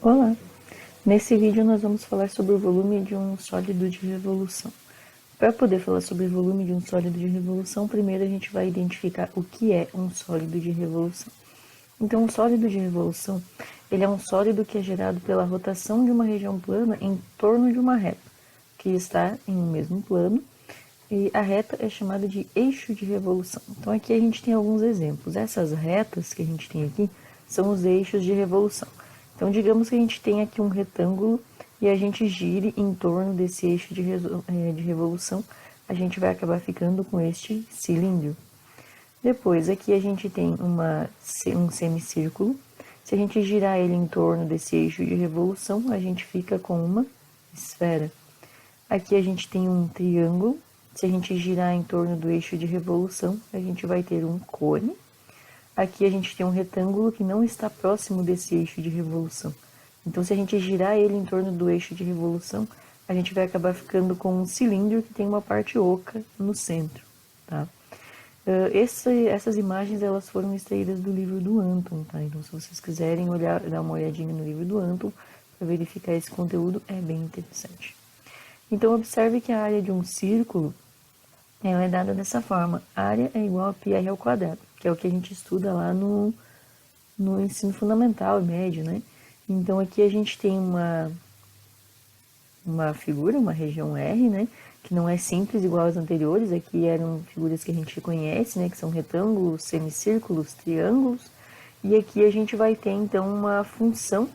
Olá! Nesse vídeo nós vamos falar sobre o volume de um sólido de revolução. Para poder falar sobre o volume de um sólido de revolução, primeiro a gente vai identificar o que é um sólido de revolução. Então, um sólido de revolução, ele é um sólido que é gerado pela rotação de uma região plana em torno de uma reta, que está em um mesmo plano, e a reta é chamada de eixo de revolução. Então, aqui a gente tem alguns exemplos. Essas retas que a gente tem aqui são os eixos de revolução. Então, digamos que a gente tem aqui um retângulo e a gente gire em torno desse eixo de revolução, a gente vai acabar ficando com este cilindro. Depois, aqui a gente tem um semicírculo. Se a gente girar ele em torno desse eixo de revolução, a gente fica com uma esfera. Aqui a gente tem um triângulo. Se a gente girar em torno do eixo de revolução, a gente vai ter um cone. Aqui a gente tem um retângulo que não está próximo desse eixo de revolução. Então, se a gente girar ele em torno do eixo de revolução, a gente vai acabar ficando com um cilindro que tem uma parte oca no centro, tá? Essas imagens elas foram extraídas do livro do Anton, tá? Então, se vocês quiserem dar uma olhadinha no livro do Anton para verificar esse conteúdo, é bem interessante. Então, observe que a área de um círculo ela é dada dessa forma. A área é igual a πr ao quadrado, que é o que a gente estuda lá no ensino fundamental e médio, né? Então, aqui a gente tem uma figura, uma região R, né? Que não é simples igual às anteriores. Aqui eram figuras que a gente conhece, né? Que são retângulos, semicírculos, triângulos. E aqui a gente vai ter, então, uma função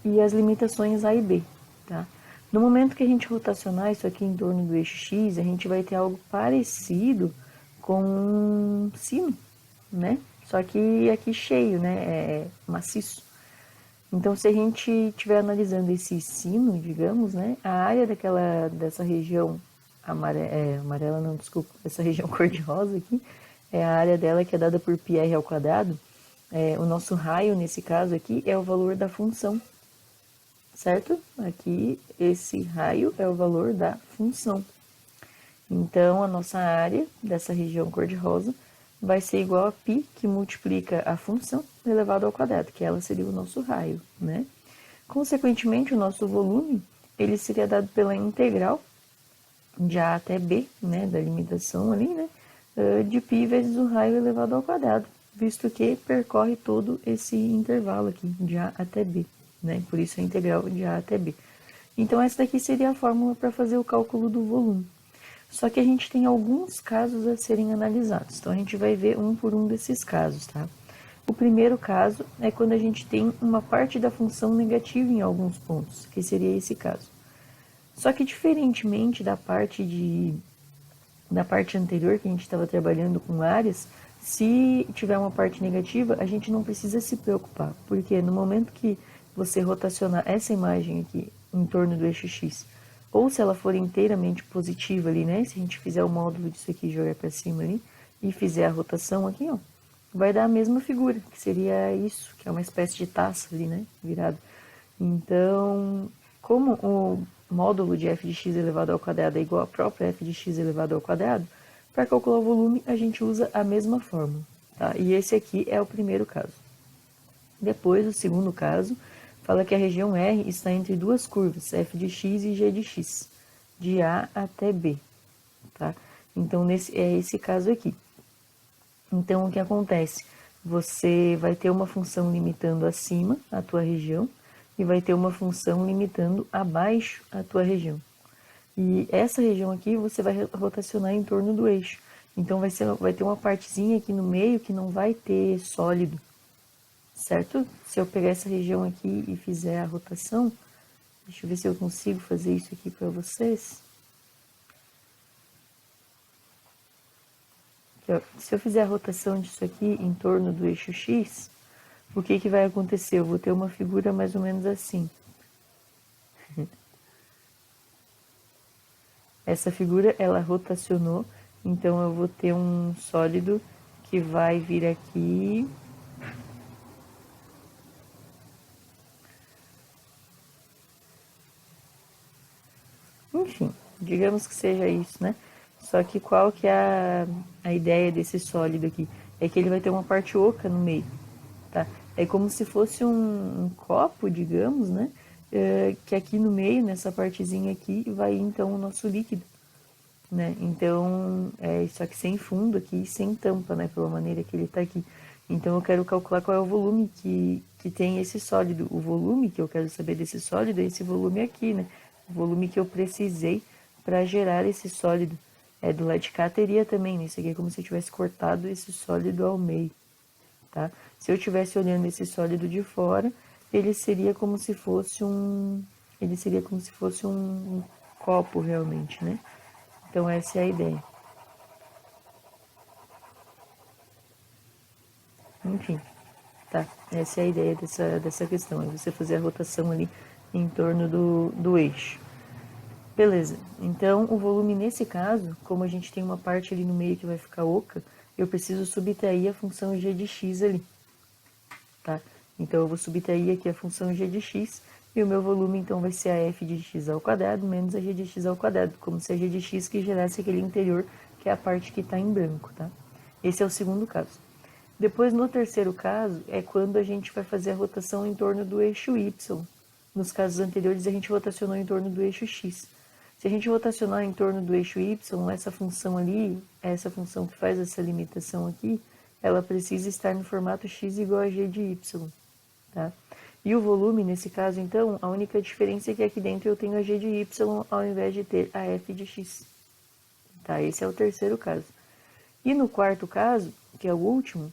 e as limitações A e B, tá? No momento que a gente rotacionar isso aqui em torno do eixo X, a gente vai ter algo parecido com um sino, né? Só que aqui cheio, né? É maciço. Então, se a gente estiver analisando esse sino, digamos, né? A área dessa região amarela, não, desculpa, essa região cor-de-rosa aqui, é a área dela que é dada por πr ao quadrado. O nosso raio, nesse caso aqui, é o valor da função, certo? Aqui, esse raio é o valor da função. Então, a nossa área dessa região cor-de-rosa vai ser igual a π, que multiplica a função elevado ao quadrado, que ela seria o nosso raio, né? Consequentemente, o nosso volume, ele seria dado pela integral de A até B, né, da limitação ali, né, de π vezes o raio elevado ao quadrado, visto que percorre todo esse intervalo aqui, de A até B, né, por isso a integral de A até B. Então, essa daqui seria a fórmula para fazer o cálculo do volume. Só que a gente tem alguns casos a serem analisados, então a gente vai ver um por um desses casos, tá? O primeiro caso é quando a gente tem uma parte da função negativa em alguns pontos, que seria esse caso. Só que diferentemente da parte anterior que a gente estava trabalhando com áreas, se tiver uma parte negativa, a gente não precisa se preocupar, porque no momento que você rotacionar essa imagem aqui em torno do eixo X, ou se ela for inteiramente positiva ali, né? Se a gente fizer o módulo disso aqui e jogar para cima ali, e fizer a rotação aqui, ó, vai dar a mesma figura, que seria isso, que é uma espécie de taça ali, né? Virado. Então, como o módulo de f de x elevado ao quadrado é igual a própria f de x elevado ao quadrado, para calcular o volume a gente usa a mesma fórmula, tá? E esse aqui é o primeiro caso. Depois, o segundo caso, fala que a região R está entre duas curvas, f de x e g de x, de A até B, tá? Então, é esse caso aqui. Então, o que acontece? Você vai ter uma função limitando acima a tua região e vai ter uma função limitando abaixo a tua região. E essa região aqui você vai rotacionar em torno do eixo. Então, vai ter uma partezinha aqui no meio que não vai ter sólido, certo? Se eu pegar essa região aqui e fizer a rotação, deixa eu ver se eu consigo fazer isso aqui para vocês. Se eu fizer a rotação disso aqui em torno do eixo X, o que vai acontecer? Eu vou ter uma figura mais ou menos assim. Essa figura, ela rotacionou, então eu vou ter um sólido que vai vir aqui. Enfim, digamos que seja isso, né? Só que qual que é a ideia desse sólido aqui? É que ele vai ter uma parte oca no meio, tá? É como se fosse um copo, digamos, né? Que aqui no meio, nessa partezinha aqui, vai então o nosso líquido, né? Então, só que sem fundo aqui e sem tampa, né? Pela maneira que ele está aqui. Então, eu quero calcular qual é o volume que tem esse sólido. O volume que eu quero saber desse sólido é esse volume aqui, né? O volume que eu precisei para gerar esse sólido. Do lado de cá teria também, né? Isso aqui é como se eu tivesse cortado esse sólido ao meio, tá? Se eu estivesse olhando esse sólido de fora, ele seria como se fosse um copo realmente, né? Então essa é a ideia. Enfim, tá? Essa é a ideia dessa questão, é você fazer a rotação ali em torno do eixo. Beleza, então o volume nesse caso, como a gente tem uma parte ali no meio que vai ficar oca, eu preciso subtrair a função g de x ali, tá? Então eu vou subtrair aqui a função g de x, e o meu volume então vai ser a f de x ao quadrado menos a g de x ao quadrado, como se a g de x que gerasse aquele interior, que é a parte que está em branco, tá? Esse é o segundo caso. Depois, no terceiro caso, é quando a gente vai fazer a rotação em torno do eixo y. Nos casos anteriores, a gente rotacionou em torno do eixo x. Se a gente rotacionar em torno do eixo y, essa função ali, essa função que faz essa limitação aqui, ela precisa estar no formato x igual a g de y, tá? E o volume, nesse caso, então, a única diferença é que aqui dentro eu tenho a g de y ao invés de ter a f de x. Tá? Esse é o terceiro caso. E no quarto caso, que é o último,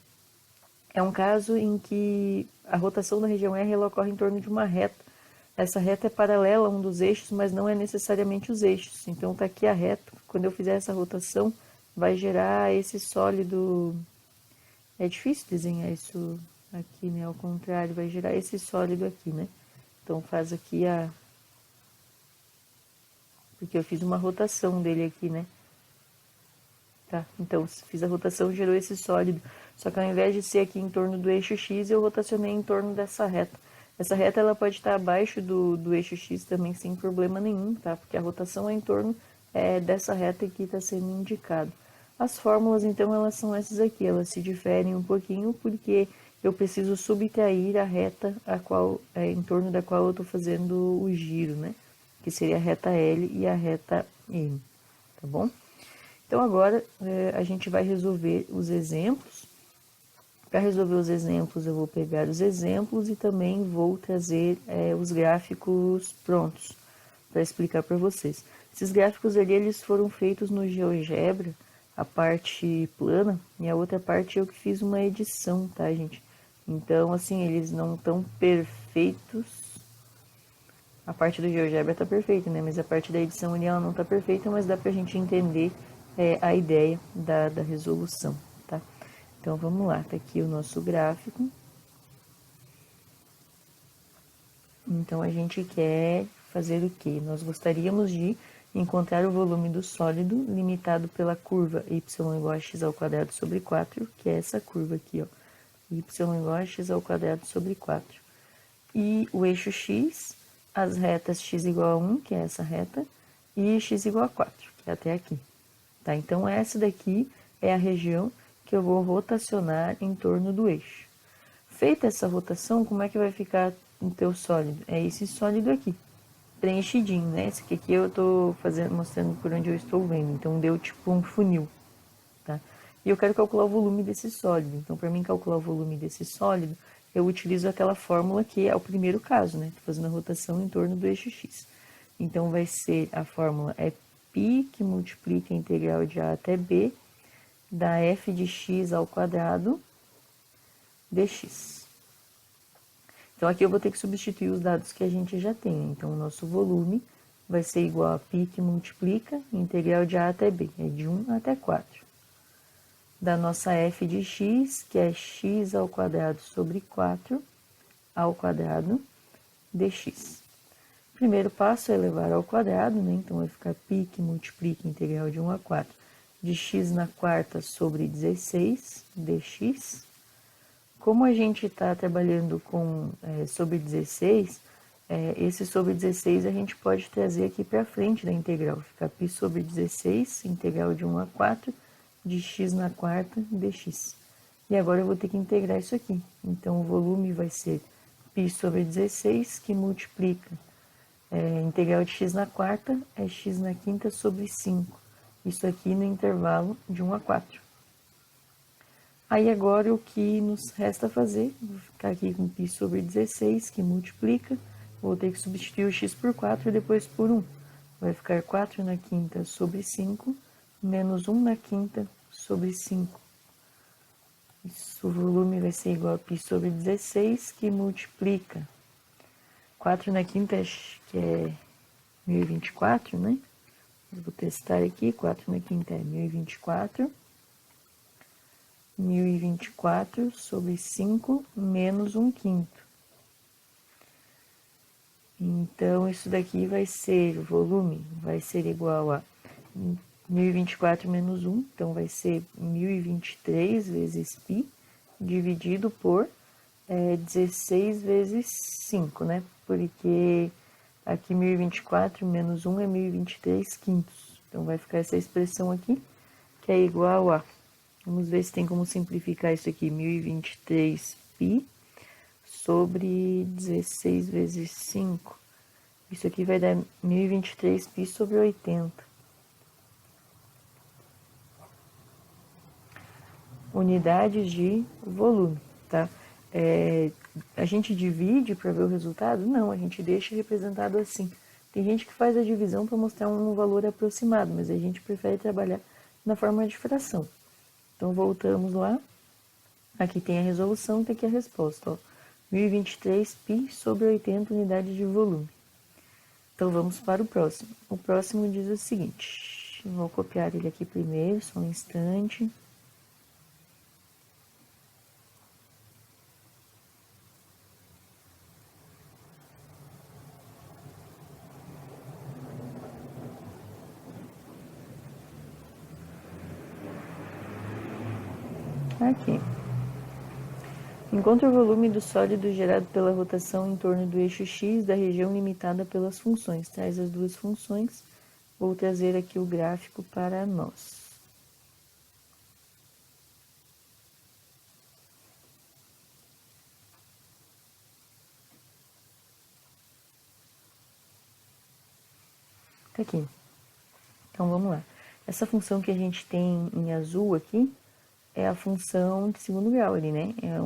é um caso em que a rotação da região R ela ocorre em torno de uma reta. Essa reta é paralela a um dos eixos, mas não é necessariamente os eixos. Então tá aqui a reta. Quando eu fizer essa rotação, vai gerar esse sólido. É difícil desenhar isso aqui, né? Ao contrário, vai gerar esse sólido aqui, né? Então faz aqui a. Porque eu fiz uma rotação dele aqui, né? Tá, então fiz a rotação, gerou esse sólido. Só que ao invés de ser aqui em torno do eixo X, eu rotacionei em torno dessa reta. Essa reta ela pode estar abaixo do eixo X também sem problema nenhum, tá? Porque a rotação é em torno dessa reta que está sendo indicado. As fórmulas, então, elas são essas aqui. Elas se diferem um pouquinho porque eu preciso subtrair a reta em torno da qual eu estou fazendo o giro, né? Que seria a reta L e a reta M, tá bom? Então, agora a gente vai resolver os exemplos. Para resolver os exemplos, eu vou pegar os exemplos e também vou trazer os gráficos prontos para explicar para vocês. Esses gráficos ali, eles foram feitos no GeoGebra, a parte plana, e a outra parte eu que fiz uma edição, tá, gente? Então, assim, eles não estão perfeitos. A parte do GeoGebra está perfeita, né? Mas a parte da edição ali, ela não está perfeita, mas dá para a gente entender a ideia da resolução, tá? Então, vamos lá, tá aqui o nosso gráfico. Então, a gente quer fazer o quê? Nós gostaríamos de encontrar o volume do sólido limitado pela curva y igual a x ao quadrado sobre 4, que é essa curva aqui, ó, y igual a x ao quadrado sobre 4. E o eixo x, as retas x igual a 1, que é essa reta, e x igual a 4, que é até aqui. Tá? Então, essa daqui é a região que eu vou rotacionar em torno do eixo. Feita essa rotação, como é que vai ficar o teu sólido? É esse sólido aqui, preenchidinho, né? Esse aqui eu tô mostrando por onde eu estou vendo, então deu tipo um funil, tá? E eu quero calcular o volume desse sólido. Então, para mim calcular o volume desse sólido, eu utilizo aquela fórmula que é o primeiro caso, né? Tô fazendo a rotação em torno do eixo x. Então, vai ser, a fórmula é π que multiplica a integral de a até b da f de x ao quadrado dx. Então, aqui eu vou ter que substituir os dados que a gente já tem. Então, o nosso volume vai ser igual a π que multiplica a integral de a até b, é de 1 até 4. Da nossa f de x, que é x ao quadrado sobre 4 ao quadrado dx. Primeiro passo é elevar ao quadrado, né? Então, vai ficar π que multiplica a integral de 1 a 4 de x na quarta sobre 16 dx. Como a gente está trabalhando com sobre 16, esse sobre 16 a gente pode trazer aqui para frente da integral. Fica π sobre 16, integral de 1 a 4 de x na quarta dx. E agora eu vou ter que integrar isso aqui. Então, o volume vai ser π sobre 16, que multiplica integral de x na quarta é x na quinta sobre 5. Isso aqui no intervalo de 1 a 4. Aí agora o que nos resta fazer, vou ficar aqui com π sobre 16, que multiplica, vou ter que substituir o x por 4 e depois por 1. Vai ficar 4 na quinta sobre 5, menos 1 na quinta sobre 5. Isso, o volume vai ser igual a π sobre 16, que multiplica 4 na quinta, que é 1024, né? Eu vou testar aqui, 4 na quinta é 1024. 1024 sobre 5 menos 1 quinto. Então, isso daqui vai ser, o volume vai ser igual a 1024 menos 1, então vai ser 1023 vezes π, dividido por 16 vezes 5, né? Porque aqui 1024 menos 1 é 1023 quintos. Então, vai ficar essa expressão aqui, que é igual a, vamos ver se tem como simplificar isso aqui, 1023 π sobre 16 vezes 5. Isso aqui vai dar 1023 π sobre 80. Unidades de volume, tá? A gente divide para ver o resultado? Não, a gente deixa representado assim. Tem gente que faz a divisão para mostrar um valor aproximado, mas a gente prefere trabalhar na forma de fração. Então, voltamos lá. Aqui tem a resolução, tem aqui a resposta, ó. 1023 π sobre 80 unidades de volume. Então, vamos para o próximo. O próximo diz o seguinte, vou copiar ele aqui primeiro, só um instante. Aqui. Encontre o volume do sólido gerado pela rotação em torno do eixo X da região limitada pelas funções. Traz as duas funções. Vou trazer aqui o gráfico para nós. Tá aqui. Então, vamos lá. Essa função que a gente tem em azul aqui é a função de segundo grau ali, né? É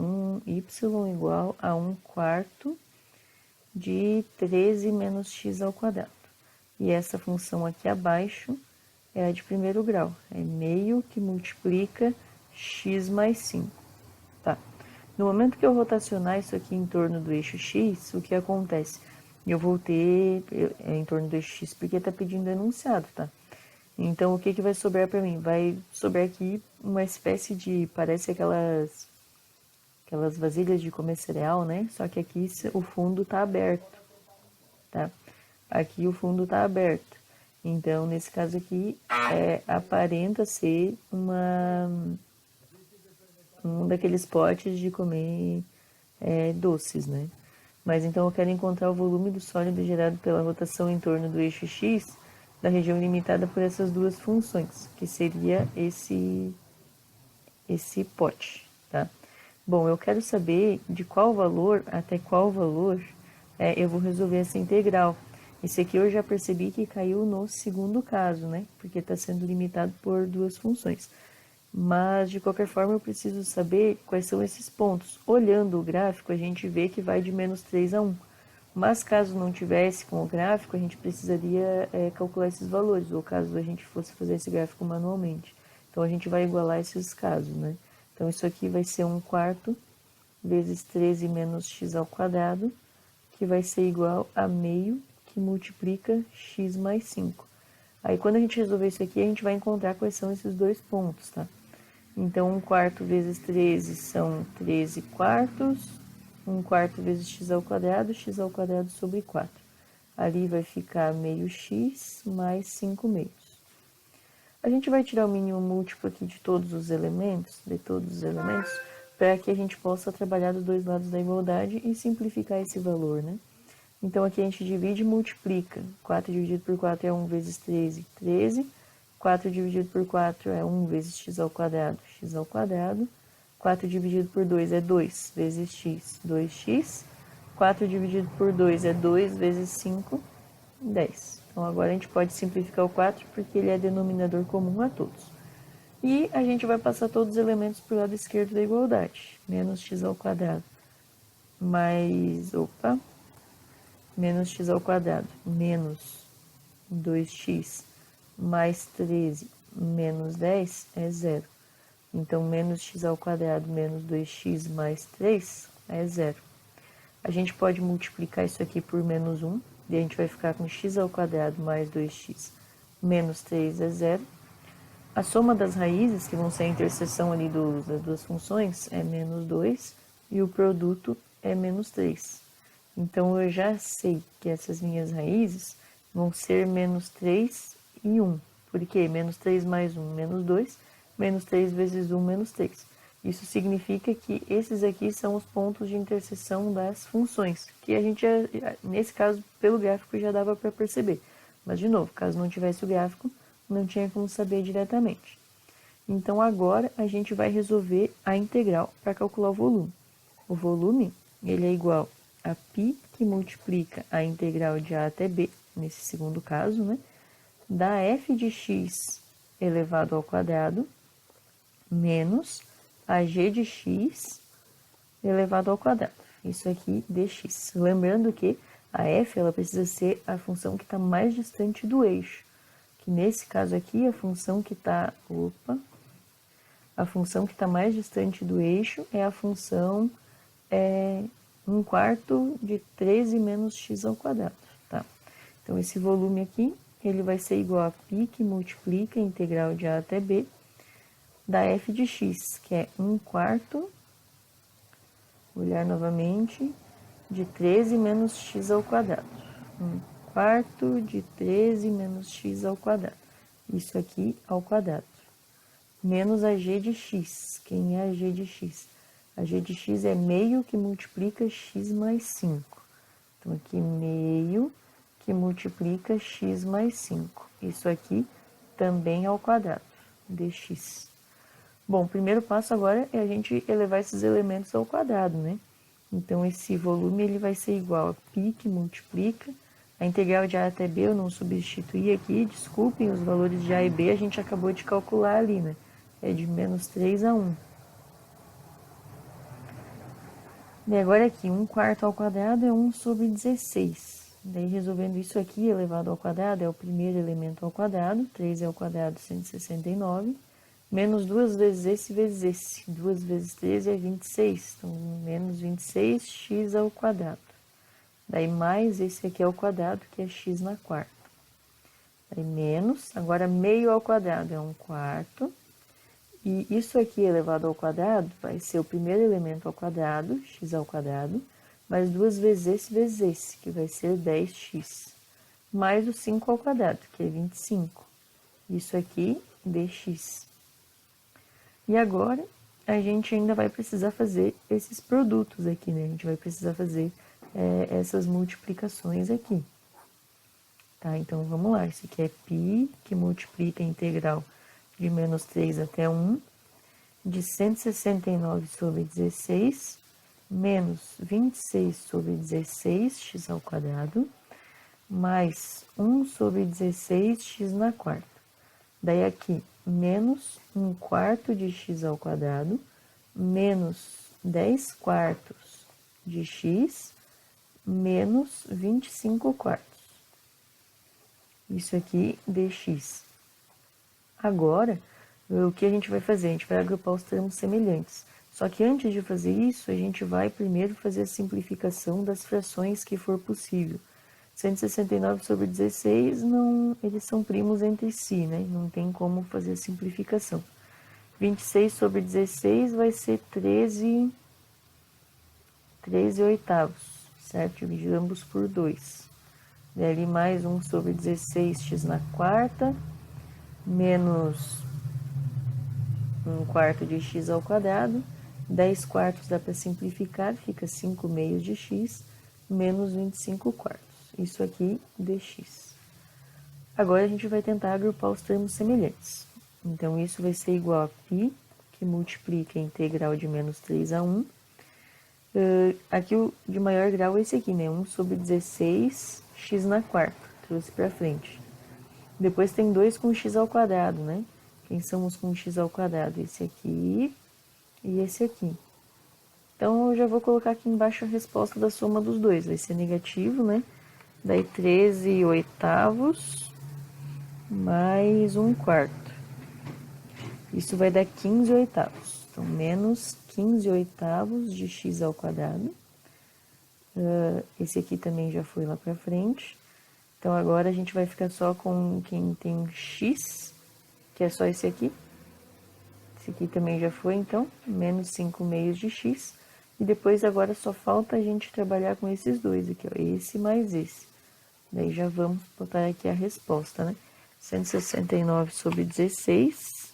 y igual a 1 quarto de 13 menos x ao quadrado. E essa função aqui abaixo é a de primeiro grau. É meio que multiplica x mais 5. Tá. No momento que eu rotacionar isso aqui em torno do eixo x, o que acontece? Eu vou ter em torno do eixo x, porque está pedindo enunciado, tá? Então, o que vai sobrar para mim? Vai sobrar aqui uma espécie de, parece aquelas vasilhas de comer cereal, né? Só que aqui o fundo tá aberto, tá? Aqui o fundo tá aberto. Então, nesse caso aqui, aparenta ser um daqueles potes de comer doces, né? Mas então eu quero encontrar o volume do sólido gerado pela rotação em torno do eixo X da região limitada por essas duas funções, que seria esse pote, tá? Bom, eu quero saber de qual valor até qual valor eu vou resolver essa integral. Esse aqui eu já percebi que caiu no segundo caso, né? Porque está sendo limitado por duas funções. Mas, de qualquer forma, eu preciso saber quais são esses pontos. Olhando o gráfico, a gente vê que vai de menos 3 a 1. Mas, caso não tivesse com o gráfico, a gente precisaria calcular esses valores, ou caso a gente fosse fazer esse gráfico manualmente. Então, a gente vai igualar esses casos, né? Então, isso aqui vai ser 1 quarto vezes 13 menos x ao quadrado, que vai ser igual a meio, que multiplica x mais 5. Aí, quando a gente resolver isso aqui, a gente vai encontrar quais são esses dois pontos, tá? Então, 1 quarto vezes 13 são 13 quartos. 1 quarto vezes x ao quadrado sobre 4. Ali vai ficar meio x mais 5 meios. A gente vai tirar o mínimo múltiplo aqui de todos os elementos, para que a gente possa trabalhar dos dois lados da igualdade e simplificar esse valor, né? Então, aqui a gente divide e multiplica. 4 dividido por 4 é 1 vezes 13, 13. 4 dividido por 4 é 1 vezes x ao quadrado, x ao quadrado. 4 dividido por 2 é 2 vezes x, 2x. 4 dividido por 2 é 2 vezes 5, 10. Então, agora a gente pode simplificar o 4 porque ele é denominador comum a todos. E a gente vai passar todos os elementos para o lado esquerdo da igualdade. Menos x ao quadrado mais, menos x ao quadrado menos 2x mais 13 menos 10 é zero. Então, menos x ao quadrado menos 2x mais 3 é zero. A gente pode multiplicar isso aqui por menos 1, e a gente vai ficar com x ao quadrado mais 2x menos 3 é zero. A soma das raízes, que vão ser a interseção ali das duas funções, é menos 2, e o produto é menos 3. Então, eu já sei que essas minhas raízes vão ser menos 3 e 1. Por quê? Menos 3 mais 1, menos 2. Menos 3 vezes 1, menos 3. Isso significa que esses aqui são os pontos de interseção das funções, que a gente, nesse caso, pelo gráfico já dava para perceber. Mas, de novo, caso não tivesse o gráfico, não tinha como saber diretamente. Então, agora, a gente vai resolver a integral para calcular o volume. O volume, ele é igual a π, que multiplica a integral de a até b, nesse segundo caso, né? Da f de x elevado ao quadrado, menos a g de x elevado ao quadrado. Isso aqui, dx. Lembrando que a f ela precisa ser a função que está mais distante do eixo. Que nesse caso aqui, a função que está... a função que está mais distante do eixo é a função 1/4 de 13 menos x ao quadrado. Tá? Então, esse volume aqui, ele vai ser igual a π, que multiplica a integral de a até b, da f de x, que é 1/4, vou olhar novamente, de 13 menos x ao quadrado. 1/4 de 13 menos x ao quadrado. Isso aqui ao quadrado. Menos a g de x. Quem é a g de x? A g de x é meio que multiplica x mais 5. Então, aqui meio que multiplica x mais 5. Isso aqui também ao quadrado, dx. Bom, o primeiro passo agora é a gente elevar esses elementos ao quadrado, né? Então, esse volume ele vai ser igual a π, que multiplica. A integral de a até b eu não substituí aqui, desculpem, os valores de a e b a gente acabou de calcular ali, né? É de menos 3 a 1. E agora aqui, 1/4 ao quadrado é 1 sobre 16. Daí, resolvendo isso aqui, elevado ao quadrado, é o primeiro elemento ao quadrado. 3 ao quadrado, 169. Menos 2 vezes esse vezes esse. 2 vezes 13 é 26. Então, menos 26x ao quadrado. Daí, mais esse aqui ao quadrado, que é x na quarta. Daí, menos. Agora, meio ao quadrado é 1/4. E isso aqui elevado ao quadrado vai ser o primeiro elemento ao quadrado, x ao quadrado, mais 2 vezes esse, que vai ser 10x. Mais o 5 ao quadrado, que é 25. Isso aqui, dx. E agora, a gente ainda vai precisar fazer esses produtos aqui, né? A gente vai precisar fazer essas multiplicações aqui. Tá? Então, vamos lá. Isso aqui é π, que multiplica a integral de menos 3 até 1, de 169 sobre 16, menos 26 sobre 16, x ao quadrado, mais 1 sobre 16, x na quarta. Daí aqui, menos 1/4 de x ao quadrado, menos 10/4 de x, menos 25/4. Isso aqui, dx. Agora, o que a gente vai fazer? A gente vai agrupar os termos semelhantes. Só que antes de fazer isso, a gente vai primeiro fazer a simplificação das frações que for possível. 169 sobre 16, não, eles são primos entre si, né? Não tem como fazer a simplificação. 26 sobre 16 vai ser 13 oitavos, certo? Dividimos por 2. Daí mais 1 sobre 16, x na quarta, menos 1/4 de x ao quadrado, 10/4 dá para simplificar, fica 5 meios de x, menos 25/4. Isso aqui, dx. Agora, a gente vai tentar agrupar os termos semelhantes. Então, isso vai ser igual a π, que que multiplica a integral de menos 3 a 1. Aqui o de maior grau é esse aqui, né? 1 sobre 16 x na quarta. Trouxe para frente. Depois tem 2 com x ao quadrado, né? Quem são os com x ao quadrado? Esse aqui e esse aqui. Então, eu já vou colocar aqui embaixo a resposta da soma dos dois. Vai ser negativo, né? Daí 13 oitavos mais 1 quarto. Isso vai dar 15 oitavos. Então, menos 15 oitavos de x ao quadrado. Esse aqui também já foi lá para frente. Então, agora a gente vai ficar só com quem tem x, que é só esse aqui. Esse aqui também já foi, então, menos 5 meios de x. E depois, agora, só falta a gente trabalhar com esses dois aqui, ó, esse mais esse. Daí, já vamos botar aqui a resposta, né? 169 sobre 16,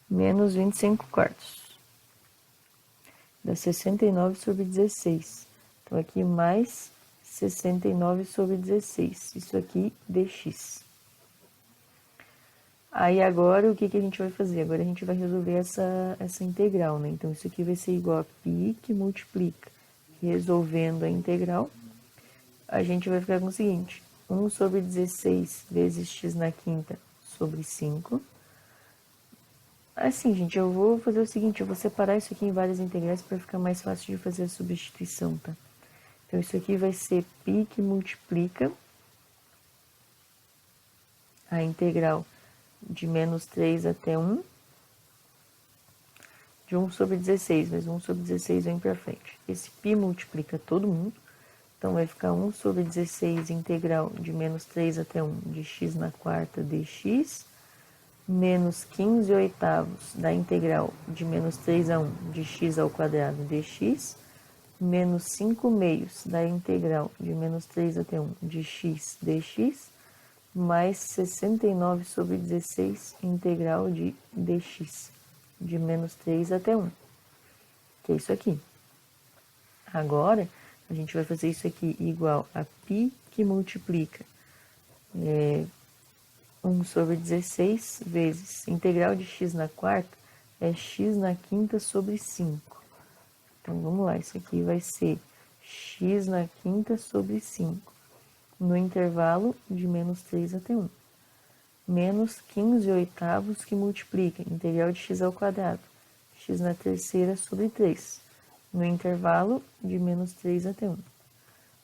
menos 25 quartos. Dá 69 sobre 16. Então, aqui mais 69 sobre 16. Isso aqui, dx. Aí, agora, o que a gente vai fazer? Agora, a gente vai resolver essa integral, né? Então, isso aqui vai ser igual a π que multiplica. Resolvendo a integral, a gente vai ficar com o seguinte. 1 sobre 16 vezes x na quinta sobre 5. Assim, gente, eu vou fazer o seguinte, eu vou separar isso aqui em várias integrais para ficar mais fácil de fazer a substituição, tá? Então, isso aqui vai ser π que multiplica a integral de menos 3 até 1, de 1 sobre 16, mas 1 sobre 16 vem para frente. Esse π multiplica todo mundo, então vai ficar 1 sobre 16 integral de menos 3 até 1 de x na quarta dx, menos 15 oitavos da integral de menos 3 a 1 de x ao quadrado dx, menos 5 meios da integral de menos 3 até 1 de x dx, mais 69 sobre 16 integral de dx, de menos 3 até 1, que é isso aqui. Agora, a gente vai fazer isso aqui igual a π que multiplica 1 sobre 16 vezes integral de x na quarta é x na quinta sobre 5. Então, vamos lá, isso aqui vai ser x na quinta sobre 5, no intervalo de menos 3 até 1. Menos 15 oitavos que multiplica integral de x ao quadrado, x na terceira sobre 3, no intervalo de menos 3 até 1.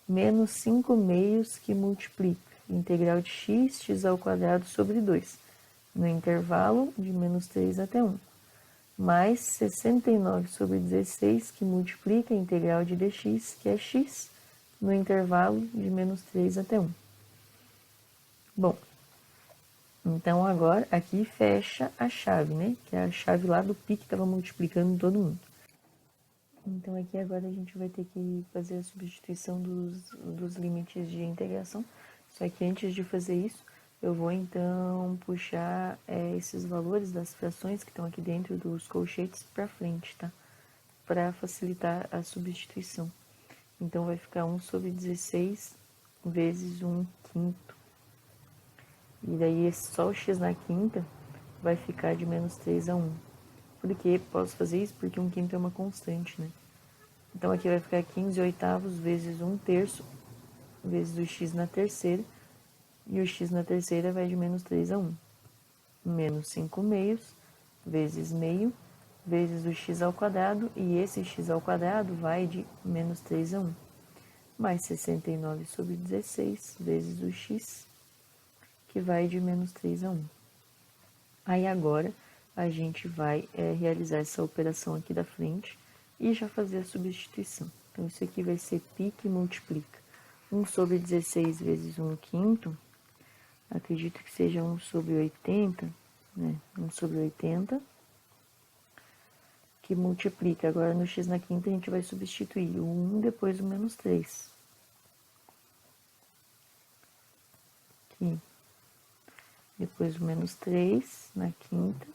Menos 5 meios que multiplica integral de x, x ao quadrado sobre 2, no intervalo de menos 3 até 1. Mais 69 sobre 16, que multiplica a integral de dx, que é x, no intervalo de menos 3 até 1. Bom, então agora aqui fecha a chave, né? Que é a chave lá do π que estava multiplicando todo mundo. Então aqui agora a gente vai ter que fazer a substituição dos limites de integração. Só que antes de fazer isso, eu vou então puxar esses valores das frações que estão aqui dentro dos colchetes para frente, tá? Para facilitar a substituição. Então vai ficar 1 sobre 16 vezes 1 quinto. E daí só o x na quinta vai ficar de menos 3 a 1. Por que posso fazer isso? Porque 1 quinto é uma constante, né? Então aqui vai ficar 15 oitavos vezes 1 terço vezes o x na terceira. E o x na terceira vai de menos 3 a 1. Menos 5 meios vezes meio vezes o x ao quadrado. E esse x ao quadrado vai de menos 3 a 1. Mais 69 sobre 16 vezes o x, que vai de menos 3 a 1. Aí agora a gente vai realizar essa operação aqui da frente e já fazer a substituição. Então isso aqui vai ser π que multiplica 1 sobre 16 vezes 1 quinto, acredito que seja 1 sobre 80, né? 1 sobre 80, que multiplica, agora no x na quinta a gente vai substituir o 1 depois o menos 3. Aqui. Depois o menos 3 na quinta.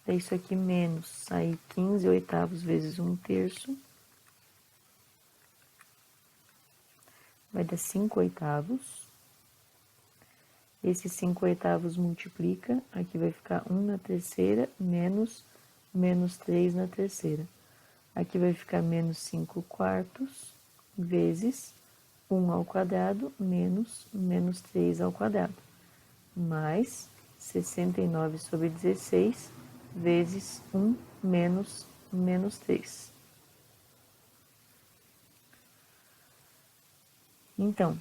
Daí isso aqui menos, sai 15 oitavos vezes 1 terço. Vai dar 5 oitavos. Esse 5/8 multiplica, aqui vai ficar 1 na terceira, menos 3 na terceira. Aqui vai ficar menos 5/4 vezes 1 ao quadrado menos 3 ao quadrado, mais 69/16 vezes 1 menos 3. Então,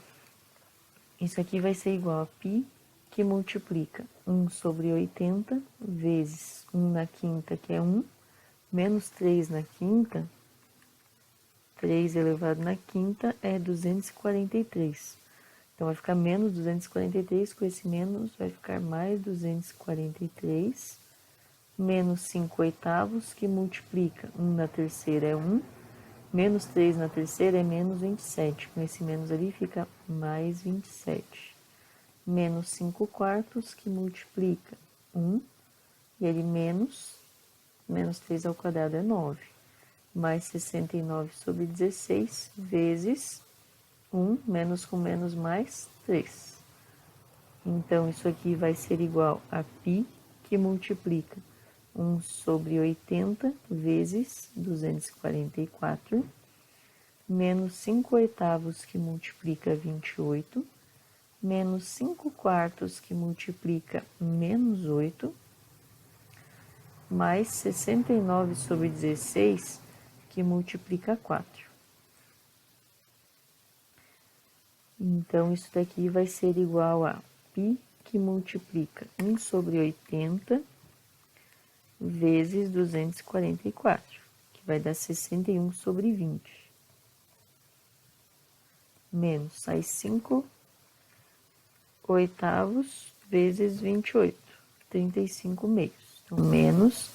isso aqui vai ser igual a π, que multiplica 1/80 vezes 1 na quinta, que é 1, menos 3 na quinta, 3 elevado na quinta é 243. Então, vai ficar menos 243, com esse menos vai ficar mais 243, menos 5/8, que multiplica 1 na terceira é 1, menos 3 na terceira é menos 27. Com esse menos ali fica mais 27. Menos 5/4, que multiplica 1, e ele menos 3 ao quadrado é 9. Mais 69/16 vezes 1, menos com menos mais 3. Então, isso aqui vai ser igual a π, que multiplica 1/80 vezes 244, menos 5/8, que multiplica 28, menos 5/4, que multiplica menos 8, mais 69/16, que multiplica 4. Então, isso daqui vai ser igual a π, que multiplica 1/80 vezes 244, que vai dar 61/20. Menos, sai 5/8 vezes 28, 35 meios. Então, menos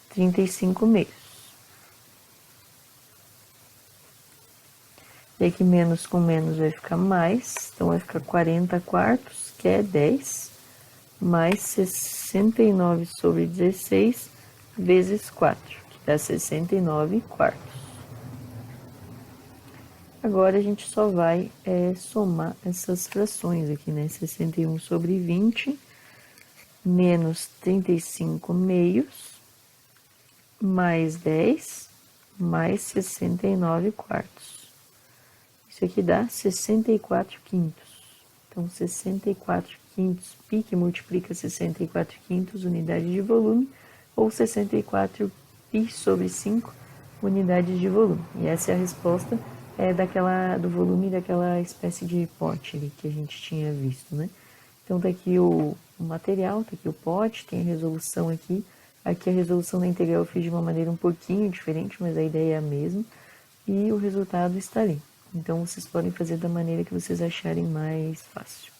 35 meios. E aqui menos com menos vai ficar mais, então vai ficar 40/4, que é 10, mais 69/16 vezes 4, que dá 69/4. Agora, a gente só vai somar essas frações aqui, né? 61/20 menos 35 meios, mais 10, mais 69/4. Isso aqui dá 64/5. Então, 64/5 π, que multiplica 64/5 unidades de volume, ou 64 π/5 unidades de volume. E essa é a resposta do volume daquela espécie de pote ali que a gente tinha visto, né? Então, tá aqui o material, tá aqui o pote, tem a resolução aqui. Aqui a resolução da integral eu fiz de uma maneira um pouquinho diferente, mas a ideia é a mesma. E o resultado está ali. Então, vocês podem fazer da maneira que vocês acharem mais fácil.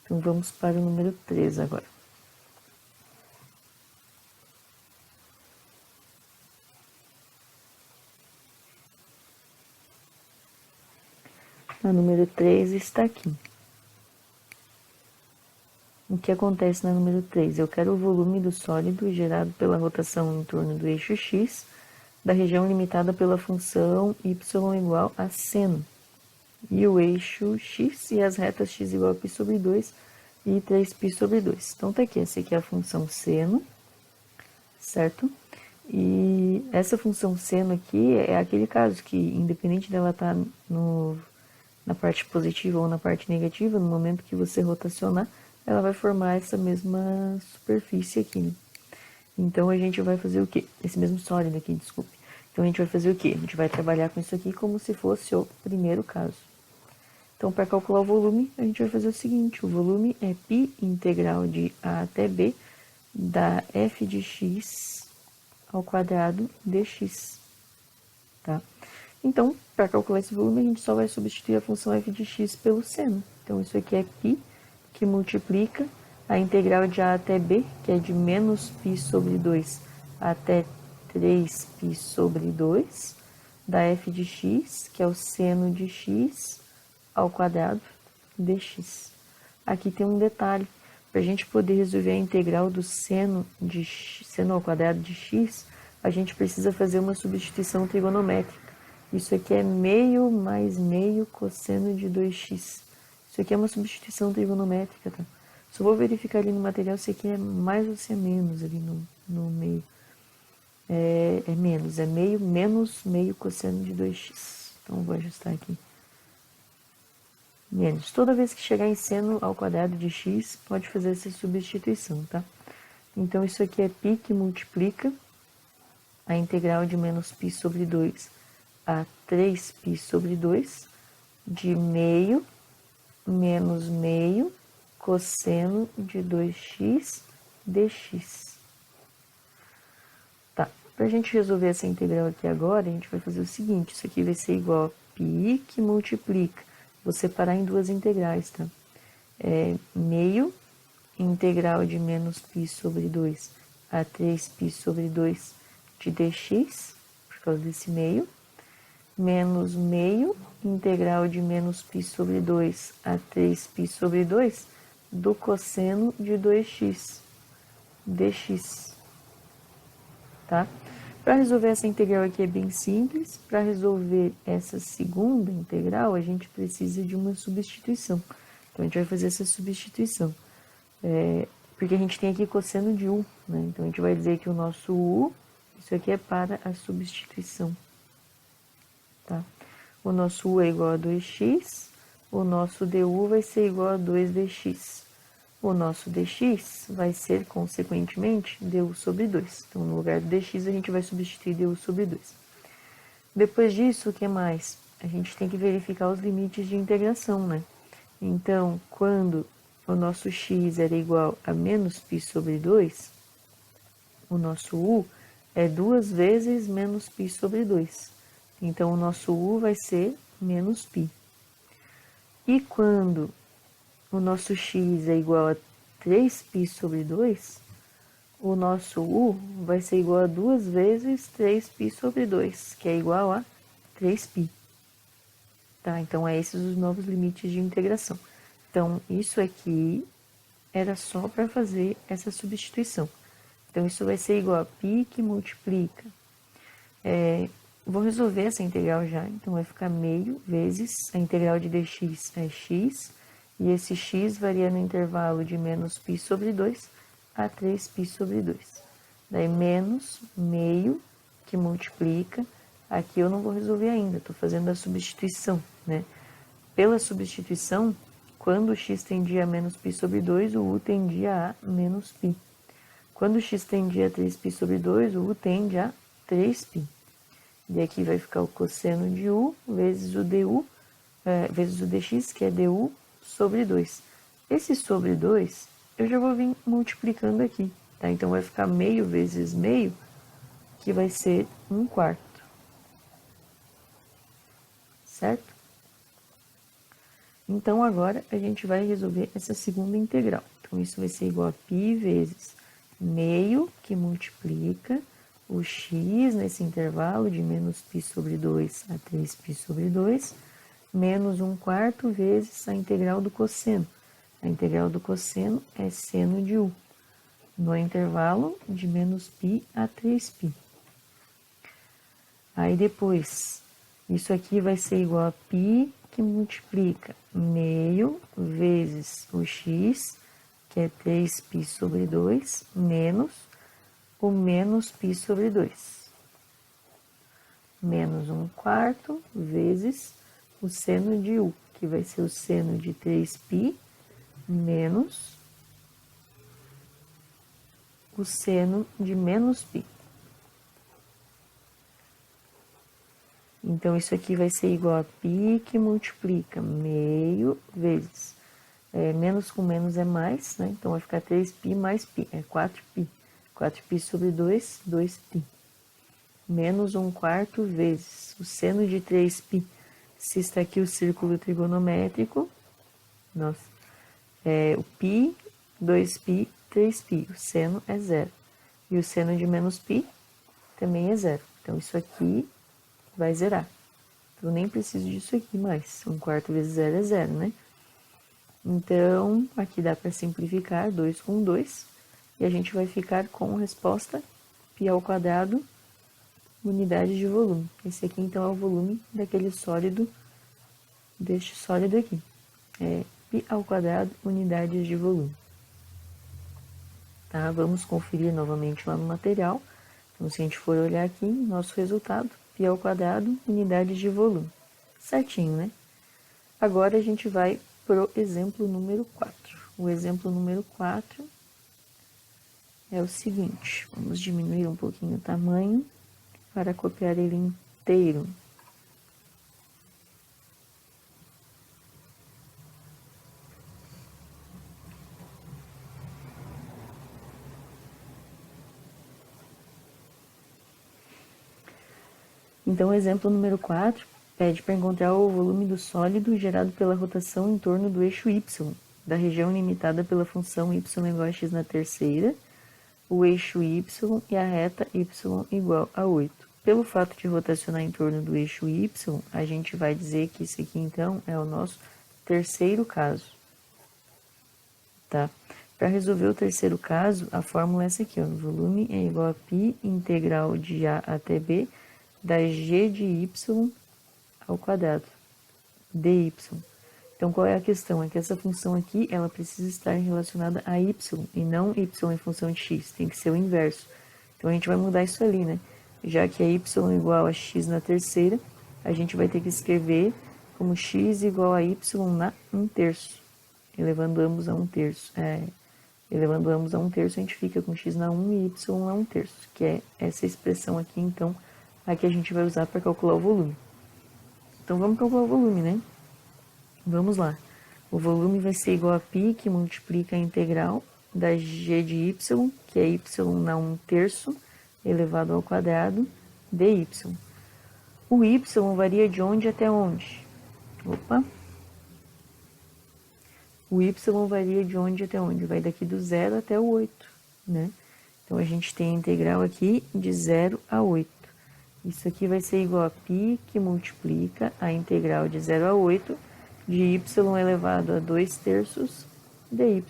Então, vamos para o número 3 agora. A número 3 está aqui. O que acontece na número 3? Eu quero o volume do sólido gerado pela rotação em torno do eixo x, da região limitada pela função y igual a seno, e o eixo x e as retas x igual a π/2 e 3π/2. Então, tá aqui, essa aqui é a função seno, certo? E essa função seno aqui é aquele caso que, independente dela estar na parte positiva ou na parte negativa, no momento que você rotacionar, ela vai formar essa mesma superfície aqui, né? Então, a gente vai fazer o quê? Esse mesmo sólido aqui, desculpe. Então, a gente vai fazer o quê? A gente vai trabalhar com isso aqui como se fosse o primeiro caso. Então, para calcular o volume, a gente vai fazer o seguinte: o volume é π integral de A até B da f de x ao quadrado dx, tá? Então, para calcular esse volume, a gente só vai substituir a função f de x pelo seno. Então, isso aqui é π, que multiplica a integral de A até B, que é de menos π/2 até 3π/2, da f de x, que é o seno de x, ao quadrado dx. Aqui tem um detalhe: para a gente poder resolver a integral do seno ao quadrado de x, a gente precisa fazer uma substituição trigonométrica. Isso aqui é meio mais meio cosseno de 2x. Isso aqui é uma substituição trigonométrica, tá? Só vou verificar ali no material se aqui é mais ou se é menos ali no meio. É menos, é meio menos meio cosseno de 2x. Então, vou ajustar aqui. Menos. Toda vez que chegar em seno ao quadrado de x, pode fazer essa substituição, tá? Então, isso aqui é π que multiplica a integral de menos π sobre 2 a 3π sobre 2 de meio menos meio cosseno de 2x dx. Tá, para a gente resolver essa integral aqui agora, a gente vai fazer o seguinte, isso aqui vai ser igual a π que multiplica, vou separar em duas integrais, tá? Meio integral de menos π sobre 2 a 3π sobre 2 de dx, por causa desse meio, menos meio integral de menos π sobre 2 a 3π sobre 2 do cosseno de 2x dx, tá? Para resolver essa integral aqui é bem simples. Para resolver essa segunda integral, a gente precisa de uma substituição. Então, a gente vai fazer essa substituição. Porque a gente tem aqui cosseno de u, né? Então, a gente vai dizer que o nosso u, isso aqui é para a substituição, tá? O nosso u é igual a 2x, o nosso du vai ser igual a 2dx. O nosso dx vai ser, consequentemente, du sobre 2. Então, no lugar do dx, a gente vai substituir du sobre 2. Depois disso, o que mais? A gente tem que verificar os limites de integração, né? Então, quando o nosso x era igual a menos π sobre 2, o nosso u é 2 vezes menos π sobre 2. Então, o nosso u vai ser menos π. E quando o nosso x é igual a 3π sobre 2, o nosso u vai ser igual a 2 vezes 3π sobre 2, que é igual a 3π. Tá? Então, esses os novos limites de integração. Então, isso aqui era só para fazer essa substituição. Então, isso vai ser igual a π que multiplica. Vou resolver essa integral já, então vai ficar meio vezes a integral de dx é x, e esse x varia no intervalo de menos π sobre 2 a 3π sobre 2. Daí, menos meio, que multiplica. Aqui eu não vou resolver ainda, estou fazendo a substituição, né? Pela substituição, quando o x tendia a menos π sobre 2, o u tendia a menos π. Quando o x tendia a 3π sobre 2, o u tende a 3π. E aqui vai ficar o cosseno de u vezes o du, vezes o dx, que é du sobre 2. Esse sobre 2, eu já vou vir multiplicando aqui, tá? Então, vai ficar meio vezes meio, que vai ser 1/4. Certo? Então, agora, a gente vai resolver essa segunda integral. Então, isso vai ser igual a π vezes meio, que multiplica o x nesse intervalo de menos π sobre 2 a 3π sobre 2, menos 1/4 vezes a integral do cosseno. A integral do cosseno é seno de u, no intervalo de menos π a 3π. Aí depois, isso aqui vai ser igual a π que multiplica meio vezes o x, que é 3π sobre 2, menos o menos π sobre 2. Menos 1/4 vezes o seno de u, que vai ser o seno de 3π, menos o seno de menos π. Então, isso aqui vai ser igual a π que multiplica meio vezes, menos com menos é mais, né? Então, vai ficar 3π mais π, é 4π. 4π sobre 2, 2π. Menos 1/4 vezes o seno de 3π. Se está aqui o círculo trigonométrico, nossa, o π, 2π, 3π. O seno é 0. E o seno de menos π também é 0. Então, isso aqui vai zerar. Eu nem preciso disso aqui mais. 1/4 vezes 0 é 0, né? Então, aqui dá para simplificar 2 com 2. E a gente vai ficar com a resposta π² unidade de volume. Esse aqui, então, é o volume daquele sólido, deste sólido aqui. π ao quadrado unidades de volume. Tá? Vamos conferir novamente lá no material. Então, se a gente for olhar aqui, nosso resultado, π ao quadrado unidades de volume. Certinho, né? Agora a gente vai para o exemplo número 4. O exemplo número 4 é o seguinte. Vamos diminuir um pouquinho o tamanho para copiar ele inteiro. Então, o exemplo número 4 pede para encontrar o volume do sólido gerado pela rotação em torno do eixo y, da região limitada pela função y igual a x na terceira, o eixo y e a reta y igual a 8. Pelo fato de rotacionar em torno do eixo y, a gente vai dizer que isso aqui, então, é o nosso terceiro caso. Tá? Para resolver o terceiro caso, a fórmula é essa aqui, ó. O volume é igual a π integral de A até B da g de y ao quadrado, dy. Então, qual é a questão? É que essa função aqui, ela precisa estar relacionada a y, e não y em função de x, tem que ser o inverso. Então, a gente vai mudar isso ali, né? Já que é y igual a x na terceira, a gente vai ter que escrever como x igual a y na 1/3, elevando ambos a 1/3. Elevando ambos a 1/3, a gente fica com x na 1 e y na 1/3, que é essa expressão aqui, então, a que a gente vai usar para calcular o volume. Então, vamos calcular o volume, né? Vamos lá. O volume vai ser igual a π, que multiplica a integral da g de y, que é y na 1/3, elevado ao quadrado, dy. O y varia de onde até onde? Opa! O y varia de onde até onde? Vai daqui do 0 até o 8, né? Então, a gente tem a integral aqui de 0 a 8. Isso aqui vai ser igual a π, que multiplica a integral de 0 a 8 de y elevado a 2/3 dy.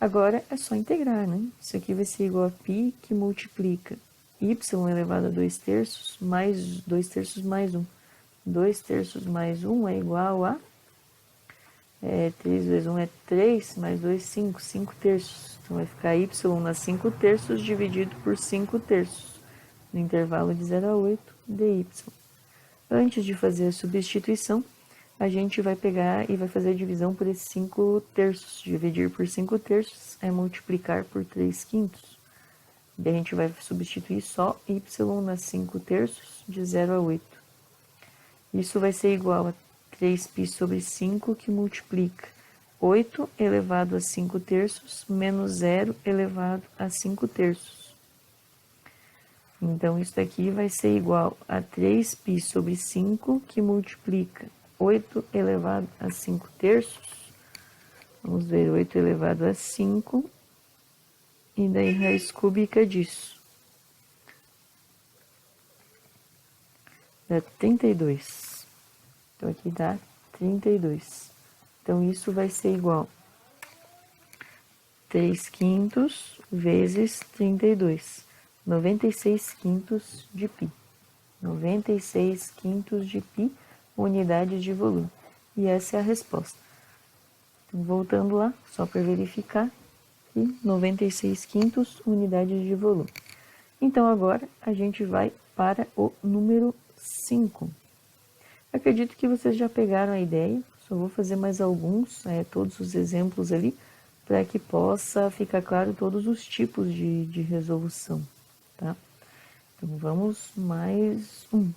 Agora, é só integrar, né? Isso aqui vai ser igual a π, que multiplica y elevado a 2/3 mais 2/3 mais 1. 2/3 mais 1 é igual a 3 vezes 1 é 3, mais 2, 5, 5/3. Então, vai ficar y na 5/3 dividido por 5/3, no intervalo de 0 a 8, dy. Antes de fazer a substituição, a gente vai pegar e vai fazer a divisão por esses 5/3. Dividir por 5/3 é multiplicar por 3/5. Daí a gente vai substituir só y na 5/3 de 0 a 8. Isso vai ser igual a 3π sobre 5, que multiplica 8 elevado a 5/3 menos 0 elevado a 5/3. Então, isso daqui vai ser igual a 3π sobre 5, que multiplica 8 elevado a 5/3. Vamos ver, 8 elevado a 5. E daí, raiz cúbica disso. Dá 32. Então, aqui dá 32. Então, isso vai ser igual a 3/5 vezes 32. 96/5 de π. 96/5 de π, unidades de volume. E essa é a resposta. Então, voltando lá, só para verificar, e 96/5 unidades de volume. Então, agora, a gente vai para o número 5. Acredito que vocês já pegaram a ideia, só vou fazer mais alguns, todos os exemplos ali, para que possa ficar claro todos os tipos de resolução, tá? Então, vamos mais um.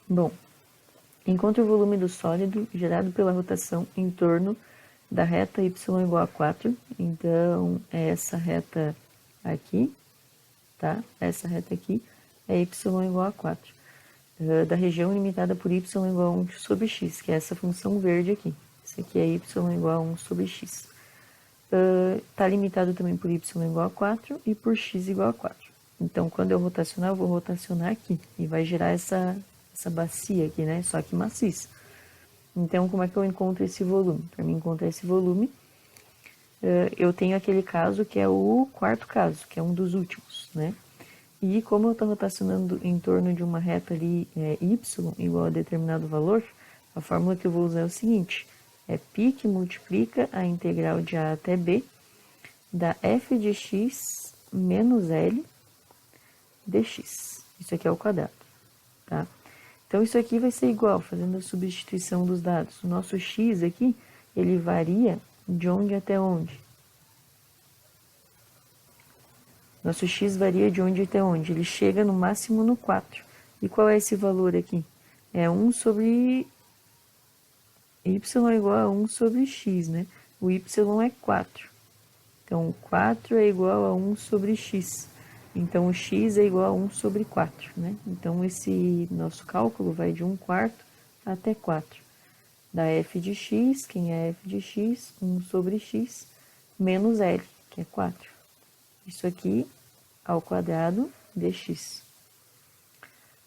Bom, encontre o volume do sólido gerado pela rotação em torno da reta y igual a 4. Então, é essa reta aqui, tá? Essa reta aqui é y igual a 4. Da região limitada por y igual a 1 sobre x, que é essa função verde aqui. Esse aqui é y igual a 1 sobre x. Está limitado também por y igual a 4 e por x igual a 4. Então, quando eu rotacionar, eu vou rotacionar aqui. E vai gerar essa bacia aqui, né? Só que maciça. Então, como é que eu encontro esse volume? Para mim encontrar esse volume, eu tenho aquele caso que é o quarto caso, que é um dos últimos, né? E como eu estou rotacionando em torno de uma reta ali y igual a determinado valor, a fórmula que eu vou usar é o seguinte, é π que multiplica a integral de a até b da f de x menos L dx. Isso aqui é o quadrado, tá? Então, isso aqui vai ser igual, fazendo a substituição dos dados. O nosso x aqui, ele varia de onde até onde? Nosso x varia de onde até onde? Ele chega no máximo no 4. E qual é esse valor aqui? É 1 sobre y é igual a 1 sobre x, né? O y é 4. Então, 4 é igual a 1 sobre x. Então, o x é igual a 1 sobre 4, né? Então, esse nosso cálculo vai de 1/4 até 4. Da f de x, quem é f de x? 1 sobre x, menos L, que é 4. Isso aqui ao quadrado dx.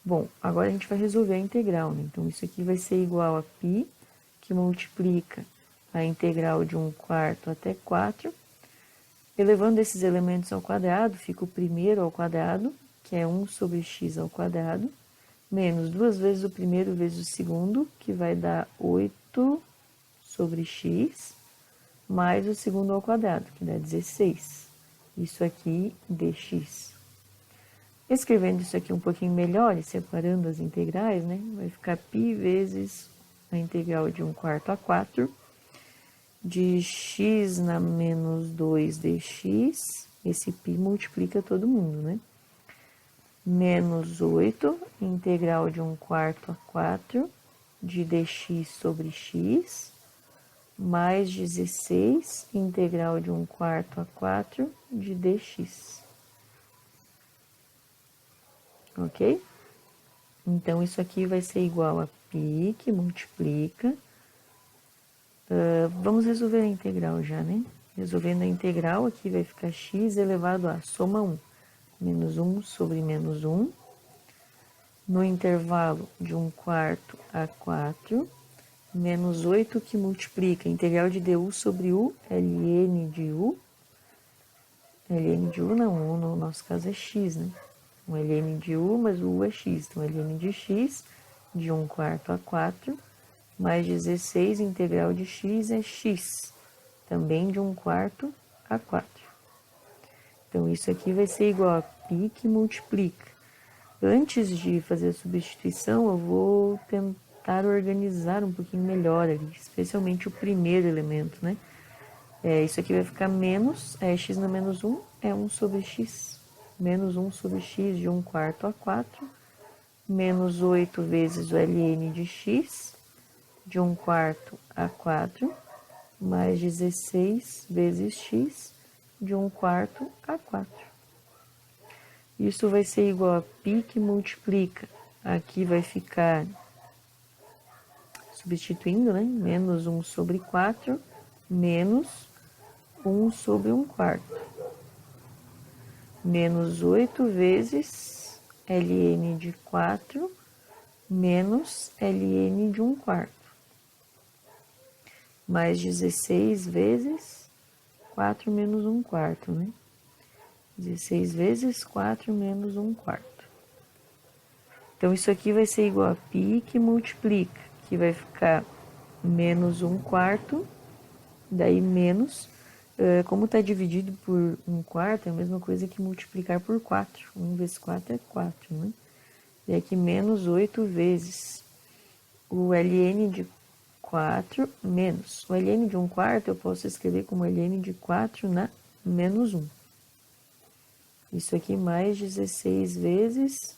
Bom, agora a gente vai resolver a integral, né? Então, isso aqui vai ser igual a π, que multiplica a integral de 1/4 até 4. Elevando esses elementos ao quadrado, fica o primeiro ao quadrado, que é 1 sobre x ao quadrado, menos 2 vezes o primeiro vezes o segundo, que vai dar 8 sobre x, mais o segundo ao quadrado, que dá 16. Isso aqui, dx. Escrevendo isso aqui um pouquinho melhor e separando as integrais, né? Vai ficar π vezes a integral de 1/4 a 4, de x na menos 2 dx, esse π multiplica todo mundo, né? Menos 8, integral de 1/4 a 4, de dx sobre x, mais 16, integral de 1/4 a 4, de dx. Ok? Então, isso aqui vai ser igual a π, que multiplica. Vamos resolver a integral já, né? Resolvendo a integral, aqui vai ficar x elevado a soma 1, menos 1 sobre menos 1, no intervalo de 1/4 a 4, menos 8 que multiplica a integral de du sobre u, ln de u. Ln de u não, u no nosso caso é x, né? Um ln de u, mas o u é x, então ln de x de 1/4 a 4, mais 16, integral de x é x, também de 1/4 a 4. Então, isso aqui vai ser igual a π que multiplica. Antes de fazer a substituição, eu vou tentar organizar um pouquinho melhor ali, especialmente o primeiro elemento, né? Isso aqui vai ficar menos, x na menos 1 é 1 sobre x, menos 1 sobre x de 1/4 a 4, menos 8 vezes o ln de x, de 1/4 a 4, mais 16 vezes x, de 1/4 a 4. Isso vai ser igual a π que multiplica. Aqui vai ficar, substituindo, né? Menos 1 sobre 4, menos 1 sobre 1/4. Menos 8 vezes ln de 4, menos ln de 1/4. Mais 16 vezes 4 menos 1/4, né? 16 vezes 4 menos 1/4. Então, isso aqui vai ser igual a π que multiplica, que vai ficar menos 1/4, daí menos, como está dividido por 1/4, é a mesma coisa que multiplicar por 4. 1 vezes 4 é 4, né? E aqui menos 8 vezes o ln de 4 menos. O ln de 1/4 eu posso escrever como ln de 4 na menos 1. Isso aqui mais 16 vezes,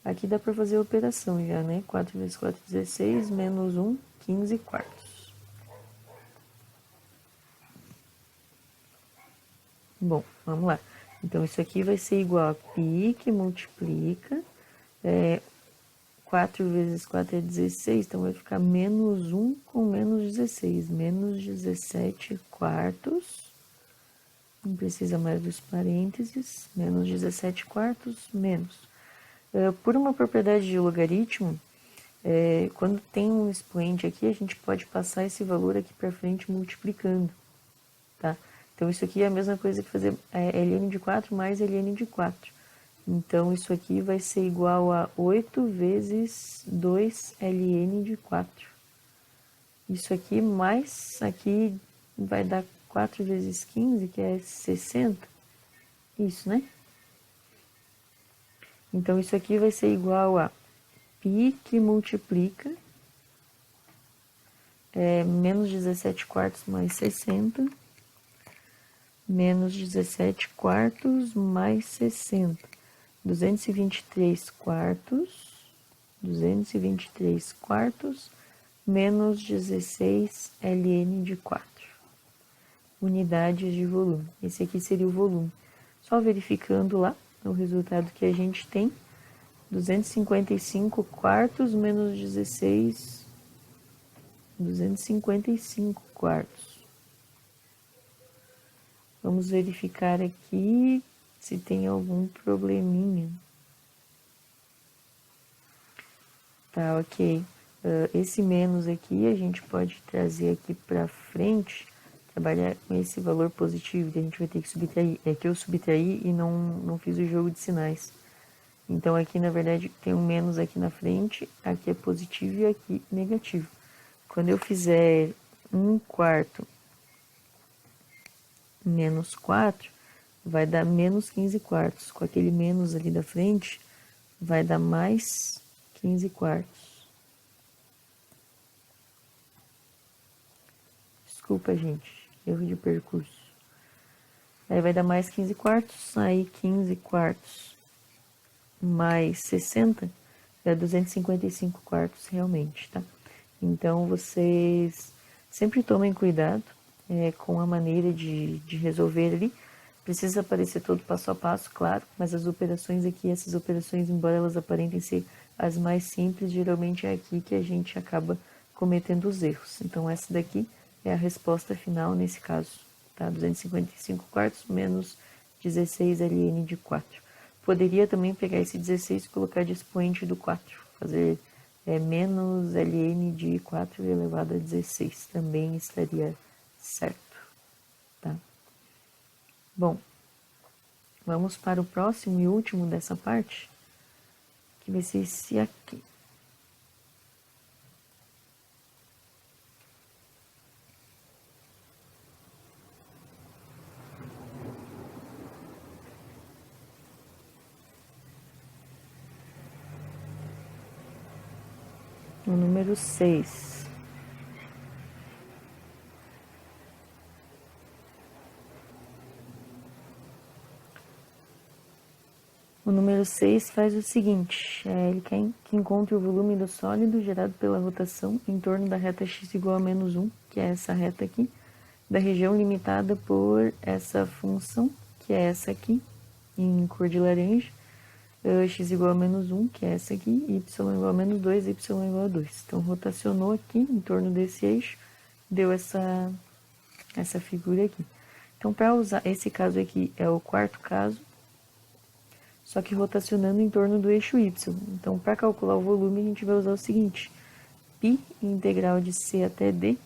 aqui dá para fazer a operação já, né? 4 vezes 4, 16, menos 1, 15/4. Bom, vamos lá. Então, isso aqui vai ser igual a π que multiplica, 4 vezes 4 é 16, então vai ficar menos 1 com menos 16, menos 17/4. Não precisa mais dos parênteses, menos 17/4, menos. Por uma propriedade de logaritmo, quando tem um expoente aqui, a gente pode passar esse valor aqui para frente multiplicando, tá? Então, isso aqui é a mesma coisa que fazer ln de 4 mais ln de 4. Então, isso aqui vai ser igual a 8 vezes 2ln de 4. Isso aqui mais aqui vai dar 4 vezes 15, que é 60. Isso, né? Então, isso aqui vai ser igual a π que multiplica menos 17 quartos mais 60, menos 17 quartos mais 60. 223 quartos, 223 quartos, menos 16 ln de 4. Unidades de volume. Esse aqui seria o volume. Só verificando lá o resultado que a gente tem. 255 quartos menos 16, 255 quartos. Vamos verificar aqui se tem algum probleminha. Tá, ok. Esse menos aqui a gente pode trazer aqui para frente, trabalhar com esse valor positivo que a gente vai ter que subtrair. É que eu subtraí e não fiz o jogo de sinais. Então aqui na verdade tem um menos aqui na frente, aqui é positivo e aqui negativo. Quando eu fizer 1 quarto menos 4, vai dar menos 15 quartos. Com aquele menos ali da frente, vai dar mais 15 quartos. Desculpa, gente, erro de percurso. Aí vai dar mais 15 quartos, aí 15 quartos mais 60 dá 255 quartos realmente, tá? Então, vocês sempre tomem cuidado com a maneira de resolver ali. Precisa aparecer todo passo a passo, claro, mas as operações aqui, essas operações, embora elas aparentem ser as mais simples, geralmente é aqui que a gente acaba cometendo os erros. Então, essa daqui é a resposta final nesse caso, tá? 255 quartos menos 16 ln de 4. Poderia também pegar esse 16 e colocar de expoente do 4, fazer menos ln de 4 elevado a 16, também estaria certo, tá? Bom, vamos para o próximo e último dessa parte, que vai ser esse aqui. O número 6. O número 6 faz o seguinte, ele quer que encontre o volume do sólido gerado pela rotação em torno da reta x igual a menos 1, que é essa reta aqui, da região limitada por essa função, que é essa aqui, em cor de laranja, x igual a menos 1, que é essa aqui, y igual a menos 2, y igual a 2. Então, rotacionou aqui em torno desse eixo, deu essa figura aqui. Então, para usar, esse caso aqui é o quarto caso, só que rotacionando em torno do eixo y. Então, para calcular o volume, a gente vai usar o seguinte, π integral de c até d,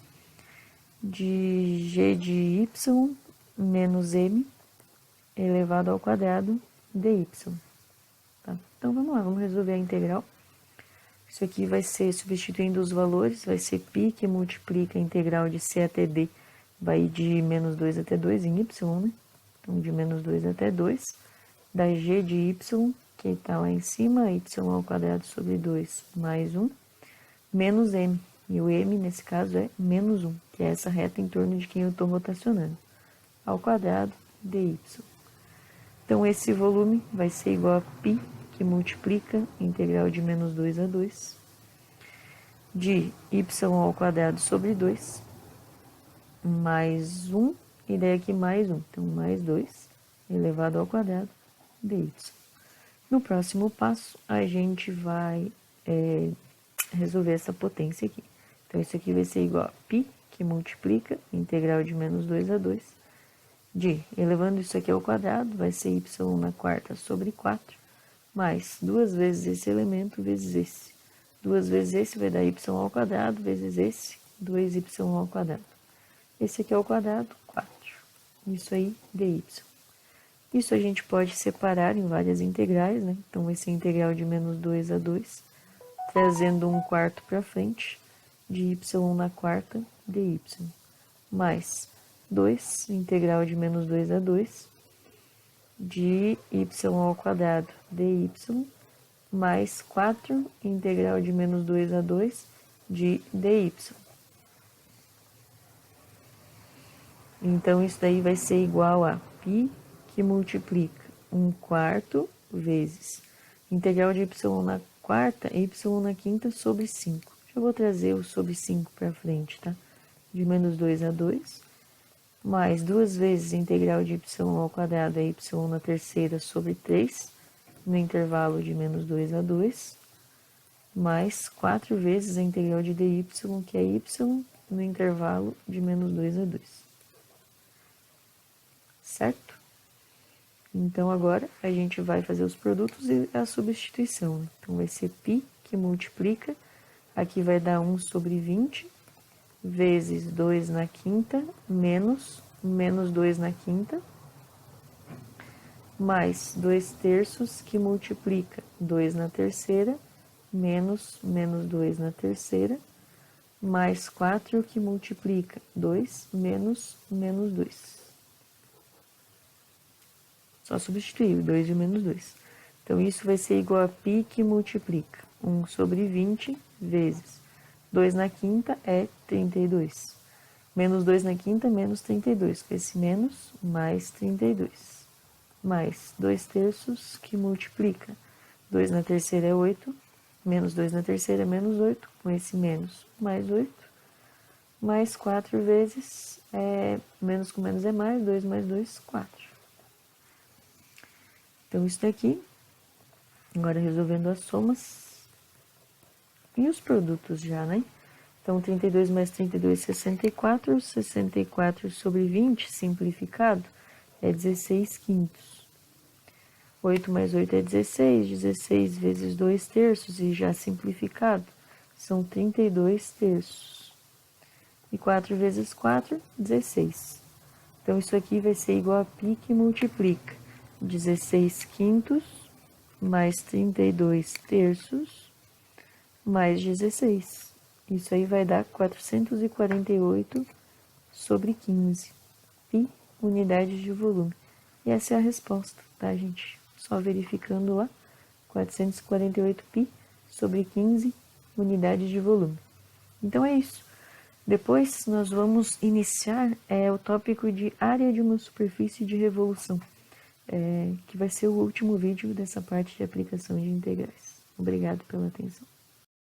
de g de y menos m elevado ao quadrado dy. Tá? Então, vamos lá, vamos resolver a integral. Isso aqui vai ser, substituindo os valores, vai ser π que multiplica a integral de c até d, vai de menos 2 até 2 em y, né? Então, de menos 2 até 2, da g de y, que está lá em cima, y ao quadrado sobre 2 mais 1, menos m. E o m, nesse caso, é menos 1, que é essa reta em torno de quem eu estou rotacionando, ao quadrado dy. Então, esse volume vai ser igual a π, que multiplica a integral de menos 2 a 2, de y ao quadrado sobre 2, mais 1, e daí aqui mais 1. Então, mais 2 elevado ao quadrado dy. No próximo passo, a gente vai resolver essa potência aqui. Então, isso aqui vai ser igual a π, que multiplica a integral de menos 2 a 2, de, elevando isso aqui ao quadrado, vai ser y na quarta sobre 4, mais 2 vezes esse elemento vezes esse. 2 vezes esse vai dar y ao quadrado, vezes esse, 2y ao quadrado. Esse aqui ao quadrado, 4. Isso aí, dy. Isso a gente pode separar em várias integrais, né? Então vai ser integral de menos 2 a 2, trazendo 1/4 para frente, de y na quarta dy, mais 2, integral de menos 2 a 2, de y ao quadrado dy, mais 4, integral de menos 2 a 2, de dy. Então, isso daí vai ser igual a π, que multiplica 1/4 vezes integral de y na quarta e y na quinta sobre 5. Já vou trazer o sobre 5 para frente, tá? De menos 2 a 2, mais 2 vezes integral de y ao quadrado e y na terceira sobre 3, no intervalo de menos 2 a 2, mais 4 vezes a integral de dy, que é y, no intervalo de menos 2 a 2. Certo? Então, agora, a gente vai fazer os produtos e a substituição. Então, vai ser π, que multiplica, aqui vai dar 1 sobre 20, vezes 2 na quinta, menos 2 na quinta, mais 2/3, que multiplica 2 na terceira, menos 2 na terceira, mais 4, que multiplica 2, menos 2. Só substituir o 2 e o menos 2. Então, isso vai ser igual a π, que multiplica 1 sobre 20, vezes 2 na quinta é 32. Menos 2 na quinta, menos 32. Com esse menos, mais 32. Mais 2/3, que multiplica 2 na terceira é 8, menos 2 na terceira é menos 8, com esse menos, mais 8, mais 4 vezes, menos com menos é mais, 2 mais 2, 4. Então, isso daqui, agora resolvendo as somas e os produtos já, né? Então, 32 mais 32, 64, 64 sobre 20, simplificado, é 16 quintos. 8 mais 8 é 16, 16 vezes 2/3, e já simplificado, são 32/3. E 4 vezes 4, 16. Então, isso aqui vai ser igual a π, que multiplica 16 quintos, mais 32/3, mais 16. Isso aí vai dar 448 sobre 15. Π, unidade de volume. E essa é a resposta, tá, gente? Só verificando lá, 448 π sobre 15 unidades de volume. Então, é isso. Depois, nós vamos iniciar o tópico de área de uma superfície de revolução, que vai ser o último vídeo dessa parte de aplicação de integrais. Obrigado pela atenção.